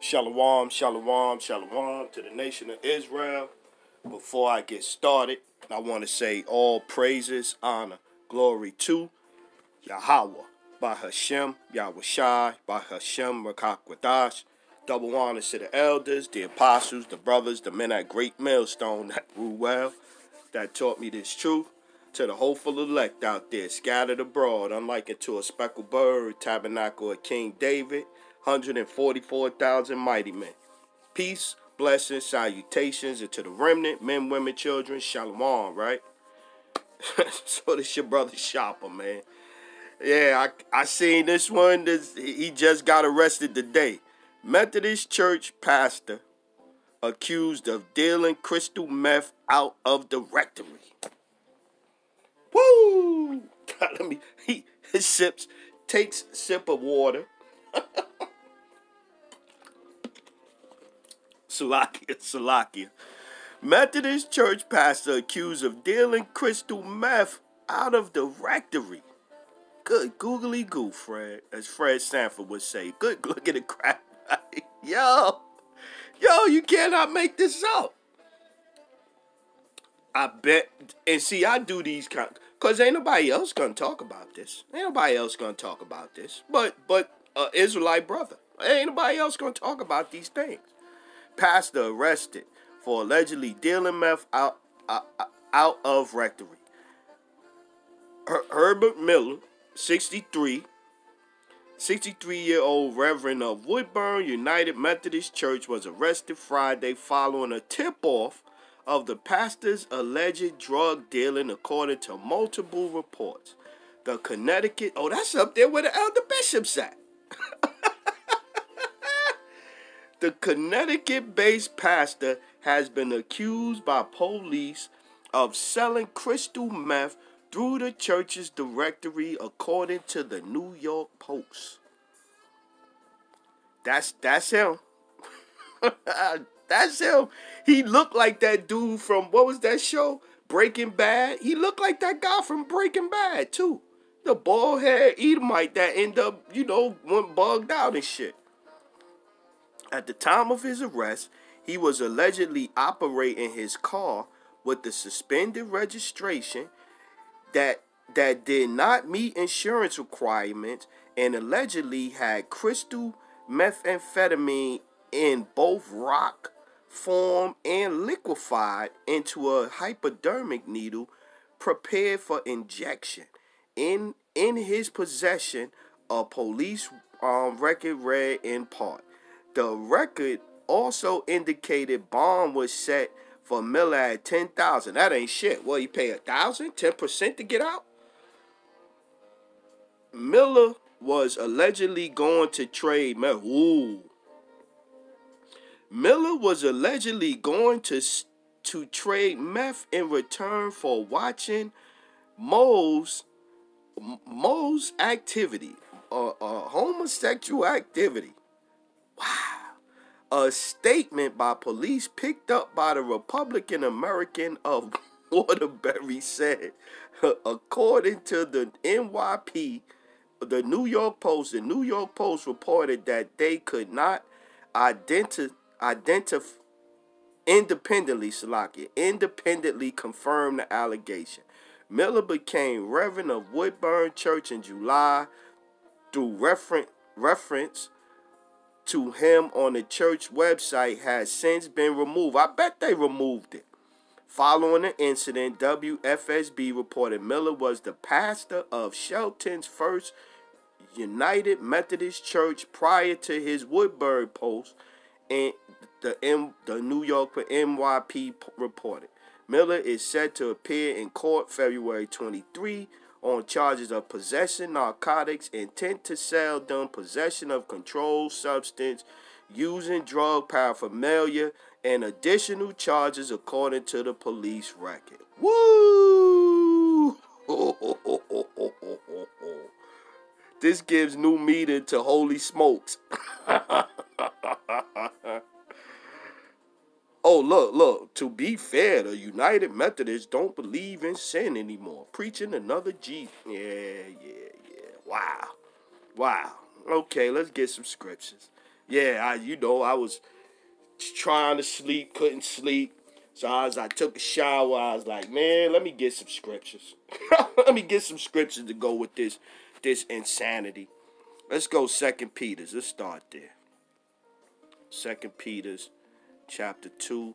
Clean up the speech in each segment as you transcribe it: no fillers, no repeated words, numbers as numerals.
Shalom, shalom, shalom to the nation of Israel. Before I get started, I want to say all praises, honor, glory to Yahweh, by Hashem, Yahweh Shai, by Hashem, Rakakwadash. Double honors to the elders, the apostles, the brothers, the men at Great Millstone that rule well, that taught me this truth. To the hopeful elect out there, scattered abroad, unlike unto a speckled bird, tabernacle of King David, 144,000 mighty men. Peace, blessings, salutations, and to the remnant, men, women, children, shalom, right? So this your brother Shopper, man. Yeah, I seen this one. He just got arrested today. Methodist church pastor accused of dealing crystal meth out of the rectory. Woo! He takes a sip of water. Salakia. Methodist church pastor accused of dealing crystal meth out of the rectory. Good googly goo, Fred, as Fred Sanford would say. Good look at the crap. Yo, you cannot make this up. I bet, and see, I do these kind, cause ain't nobody else gonna talk about this. But Israelite brother, ain't nobody else gonna talk about these things. Pastor arrested for allegedly dealing meth out of rectory. Herbert Miller, 63-year-old Reverend of Woodburn United Methodist Church, was arrested Friday following a tip-off of the pastor's alleged drug dealing, according to multiple reports. The Connecticut, that's up there where the elder bishop's at. The Connecticut-based pastor has been accused by police of selling crystal meth through the church's directory, according to the New York Post. That's him. That's him. He looked like that dude from, what was that show? Breaking Bad. He looked like that guy from Breaking Bad, too. The bald-head Edomite that ended up, went bugged out and shit. At the time of his arrest, he was allegedly operating his car with the suspended registration that did not meet insurance requirements and allegedly had crystal methamphetamine in both rock form and liquefied into a hypodermic needle prepared for injection. In his possession, a police record read in part. The record also indicated bond was set for Miller at $10,000. That ain't shit. Well, you pay $1,000, 10% to get out. Miller was allegedly going to trade meth. Miller was allegedly going to trade meth in return for watching Mo's activity, homosexual activity. Wow. A statement by police picked up by the Republican American of Waterbury said, according to the NYP, the New York Post reported that they could not independently confirm the allegation. Miller became Reverend of Woodburn Church in July through reference to him on the church website has since been removed. I bet they removed it. Following the incident, WFSB reported Miller was the pastor of Shelton's First United Methodist Church prior to his Woodbury post, and the New York NYP reported. Miller is set to appear in court February 23 on charges of possessing narcotics, intent to sell them, possession of controlled substance, using drug paraphernalia, and additional charges according to the police record. Woo! This gives new meaning to holy smokes. Oh, look. To be fair, the United Methodists don't believe in sin anymore. Preaching another Jesus. Yeah. Wow. Okay, let's get some scriptures. Yeah, I was trying to sleep, couldn't sleep. So I took a shower. I was like, man, let me get some scriptures. Let me get some scriptures to go with this insanity. Let's go 2 Peter's. Let's start there. 2 Peter's chapter 2.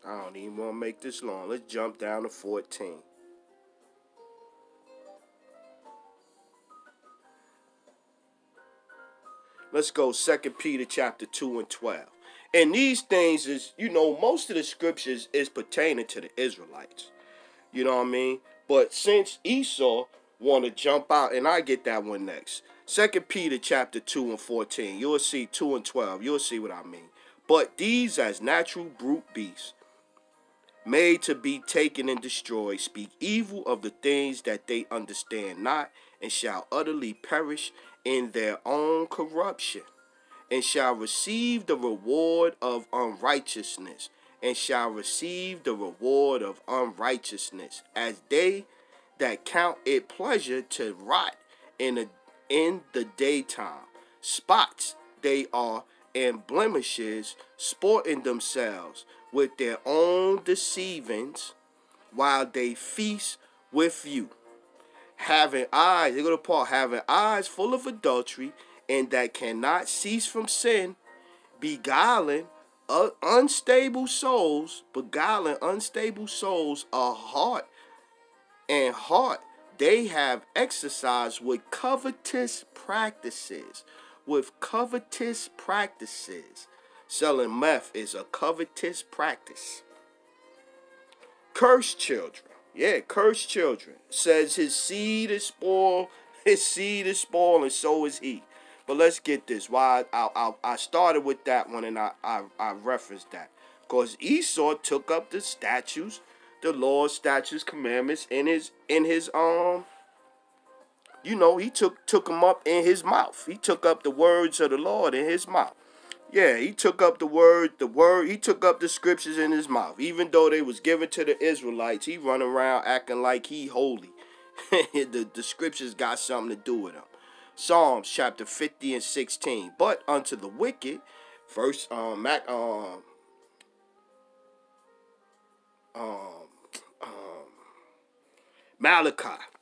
I don't even want to make this long. Let's jump down to 14. Let's go 2 Peter chapter 2 and 12. And these things is, most of the scriptures is pertaining to the Israelites. You know what I mean? But since Esau want to jump out, and I get that one next. 2 Peter chapter 2 and 14. You'll see 2 and 12. You'll see what I mean. But these as natural brute beasts, made to be taken and destroyed, speak evil of the things that they understand not, and shall utterly perish in their own corruption, and shall receive the reward of unrighteousness, and shall receive the reward of unrighteousness, as they that count it pleasure to rot in the daytime. Spots they are, and blemishes, sporting themselves with their own deceivings, while they feast with you, having eyes, they go to Paul, having eyes full of adultery, and that cannot cease from sin, beguiling unstable souls, a heart they have exercised with covetous practices. Selling meth is a covetous practice. Cursed children. Yeah, cursed children. Says his seed is spoiled, and so is he. But let's get this. Why I started with that one, and I referenced that. Because Esau took up the statutes, the laws, statutes, commandments in his he took them up in his mouth. He took up the words of the Lord in his mouth. Yeah, he took up he took up the scriptures in his mouth. Even though they was given to the Israelites, he run around acting like he holy. the scriptures got something to do with him. Psalms chapter 50 and 16. But unto the wicked, first Malachi.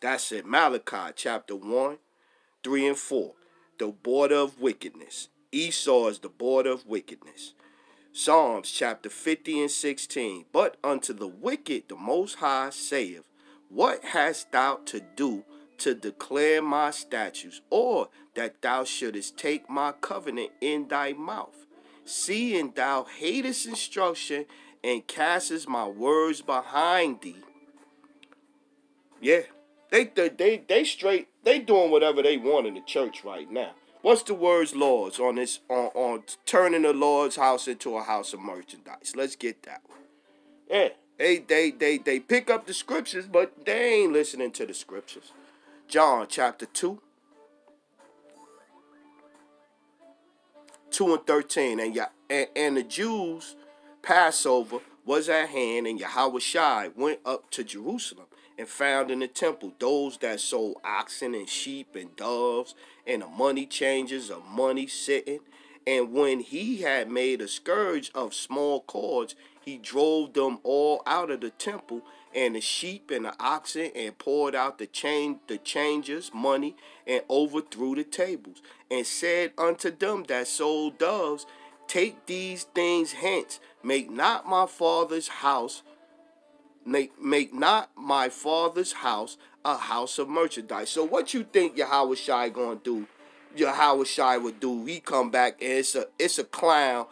That's it. Malachi chapter 1, 3 and 4. The border of wickedness. Esau is the border of wickedness. Psalms chapter 50 and 16. But unto the wicked the Most High saith, what hast thou to do to declare my statutes, or that thou shouldest take my covenant in thy mouth? Seeing thou hatest instruction, and castest my words behind thee. Yeah, they straight, they doing whatever they want in the church right now. What's the word's laws on this on turning the Lord's house into a house of merchandise? Let's get that one. Yeah, they pick up the scriptures, but they ain't listening to the scriptures. John chapter 2, 2 and 13, and the Jews' Passover was at hand, and Yahushua went up to Jerusalem, and found in the temple those that sold oxen and sheep and doves, and the money changers of money sitting. And when he had made a scourge of small cords, he drove them all out of the temple, and the sheep and the oxen, and poured out the changers' money, and overthrew the tables, and said unto them that sold doves, take these things hence, make not my father's house a house of merchandise. So what you think Yahushua gonna do? Yahushua would do? He come back and it's a clown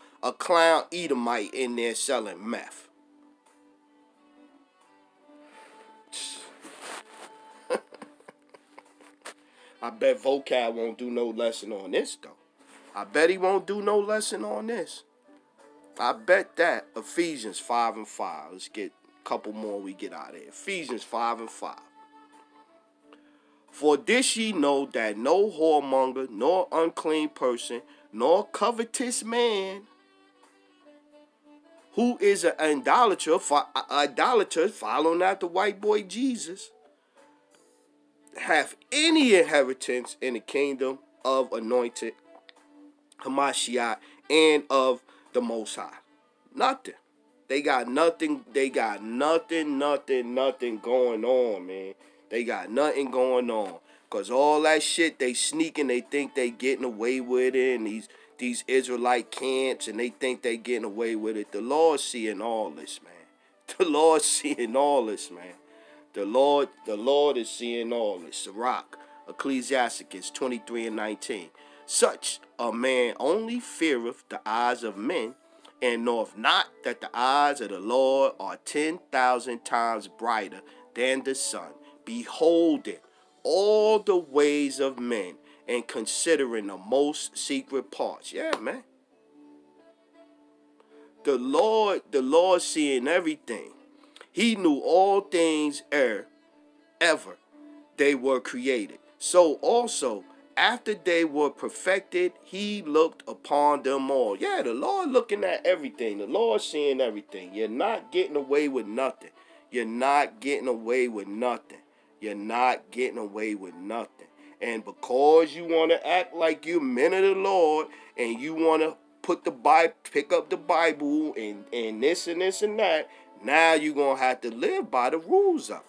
Edomite in there selling meth. I bet Vocab won't do no lesson on this though. I bet he won't do no lesson on this. I bet that. Ephesians 5 and 5. Let's get a couple more we get out of here. Ephesians 5 and 5. For this ye know, that no whoremonger, nor unclean person, nor covetous man, who is an idolater following after white boy Jesus, have any inheritance in the kingdom of anointed Hamashiach and of the Most High. Nothing. They got nothing. They got nothing going on, man. They got nothing going on. Because all that shit, they sneaking, they think they getting away with it, and these Israelite camps, and they think they getting away with it. The Lord's seeing all this, man. The Lord's seeing all this, man. The Lord is seeing all this. Sirach, Ecclesiasticus 23:19. Such a man only feareth the eyes of men, and knoweth not that the eyes of the Lord are 10,000 times brighter than the sun, beholding all the ways of men, and considering the most secret parts. Yeah, man. The Lord seeing everything. He knew all things ever they were created. So also, after they were perfected, he looked upon them all. Yeah, the Lord looking at everything. The Lord seeing everything. You're not getting away with nothing. You're not getting away with nothing. You're not getting away with nothing. And because you want to act like you're men of the Lord, and you want to put the Bible, pick up the Bible, and this and this and that, now you're going to have to live by the rules of it.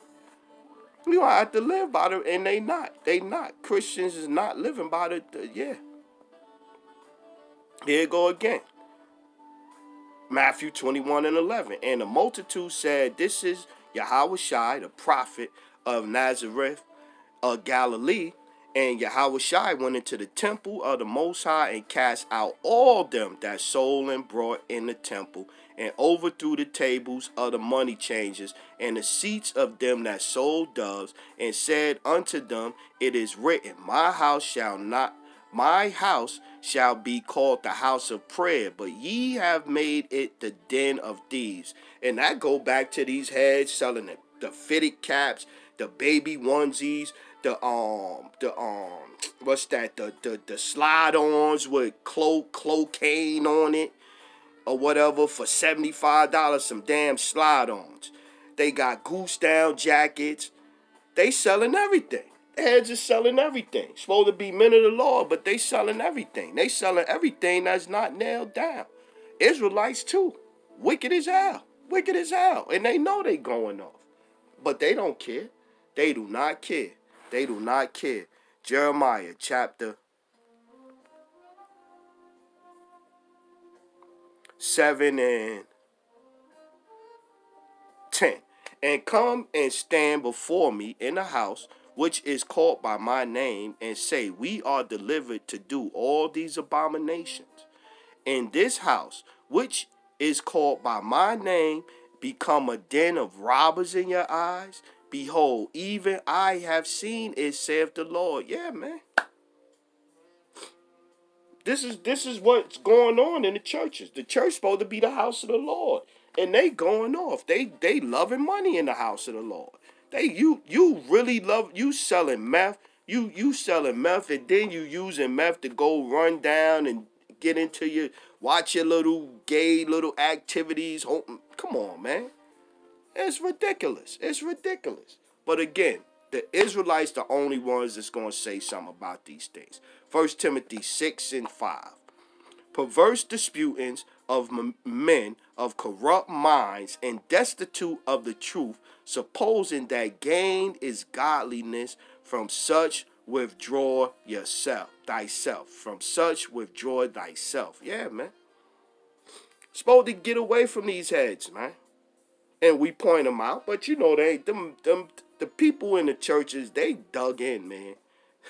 You're going to have to live by the, and they not. They not. Christians is not living by the yeah. Here you go again. Matthew 21:11. And the multitude said, this is Yahushua, the prophet of Nazareth of Galilee. And Yahushua went into the temple of the Most High and cast out all them that sold and brought in the temple, and overthrew the tables of the money changers and the seats of them that sold doves, and said unto them, it is written, my house shall be called the house of prayer, but ye have made it the den of thieves. And that go back to these heads selling the fitted caps, the baby onesies, the slide-ons with cocaine on it or whatever for $75, some damn slide-ons. They got goose down jackets. They selling everything. The heads is selling everything. Supposed to be men of the Lord, but they selling everything. They selling everything that's not nailed down. Israelites too. Wicked as hell. Wicked as hell. And they know they going off. But they don't care. They do not care. They do not care. Jeremiah chapter 7 and 10. And come and stand before me in the house which is called by my name, and say, we are delivered to do all these abominations. In this house which is called by my name become a den of robbers in your eyes? Behold, even I have seen it, saith the Lord. Yeah, man. This is what's going on in the churches. The church supposed to be the house of the Lord, and they going off. They loving money in the house of the Lord. You really love, you selling meth. You selling meth, and then you using meth to go run down and get into watch your little gay little activities. Come on, man. It's ridiculous. It's ridiculous. But again, the Israelites the only ones that's going to say something about these things. 1 Timothy 6 and 5. Perverse disputings of men of corrupt minds and destitute of the truth, supposing that gain is godliness, from such withdraw thyself. From such withdraw thyself. Yeah, man. Supposed to get away from these heads, man. And we point them out, but you know the people in the churches, they dug in, man.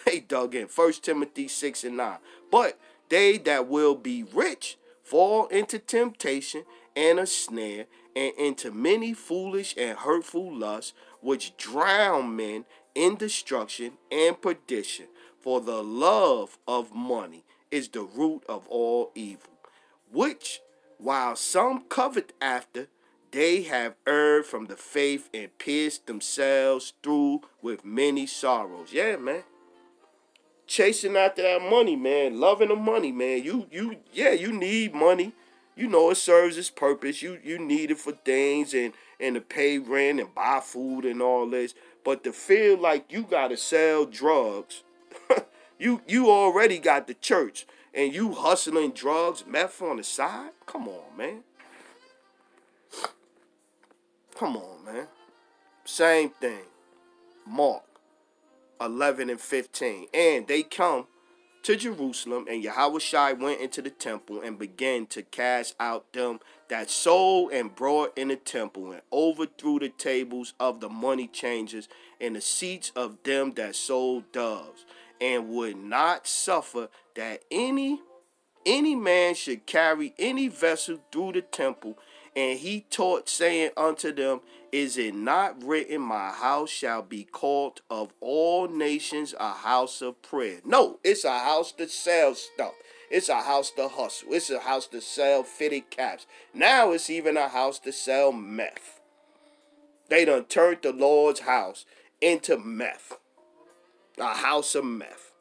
They dug in. 1 Timothy 6 and 9. But they that will be rich fall into temptation and a snare, and into many foolish and hurtful lusts, which drown men in destruction and perdition. For the love of money is the root of all evil, which while some covet after, they have erred from the faith and pierced themselves through with many sorrows. Yeah, man. Chasing after that money, man. Loving the money, man. You need money. You know it serves its purpose. You need it for things, and and to pay rent and buy food and all this. But to feel like you got to sell drugs, you already got the church, and you hustling drugs, meth on the side? Come on, man. Come on, man. Same thing. Mark 11 and 15. And they come to Jerusalem, and Yahushua went into the temple and began to cast out them that sold and brought in the temple, and overthrew the tables of the money changers and the seats of them that sold doves, and would not suffer that any man should carry any vessel through the temple. And he taught, saying unto them, Is it not written, my house shall be called of all nations a house of prayer? No, it's a house to sell stuff. It's a house to hustle. It's a house to sell fitted caps. Now it's even a house to sell meth. They done turned the Lord's house into meth. A house of meth.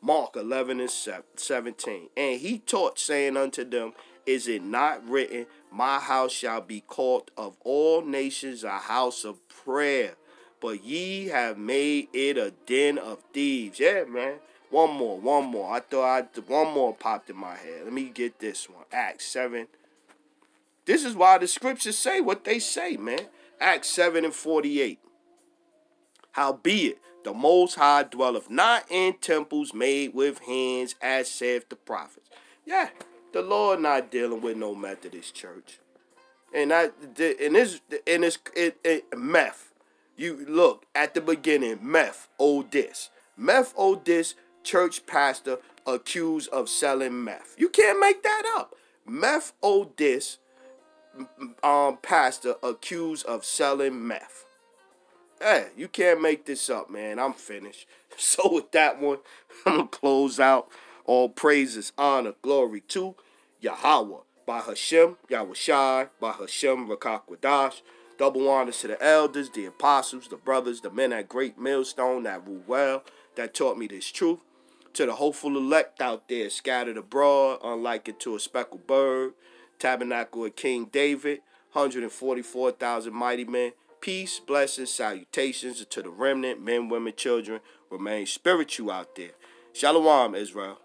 Mark 11 and 17. And he taught, saying unto them, Is it not written, my house shall be called of all nations a house of prayer? But ye have made it a den of thieves. Yeah, man. One more. One more popped in my head. Let me get this one. Acts 7. This is why the scriptures say what they say, man. Acts 7 and 48. Howbeit, the Most High dwelleth not in temples made with hands, as saith the prophets. Yeah, the Lord not dealing with no Methodist church. And meth. You look at the beginning, METH-O-DIST. METH-O-DIST church pastor accused of selling meth. You can't make that up. METH-O-DIST pastor accused of selling meth. Hey, you can't make this up, man. I'm finished. So with that one, I'm going to close out. All praises, honor, glory to Yahweh. By Hashem, Yahushai, by Hashem, Rakakwadash. Double honors to the elders, the apostles, the brothers, the men at Great Millstone that rule well, that taught me this truth. To the hopeful elect out there scattered abroad, unlike it to a speckled bird. Tabernacle of King David, 144,000 mighty men. Peace, blessings, salutations to the remnant, men, women, children. Remain spiritual out there. Shalom, Israel.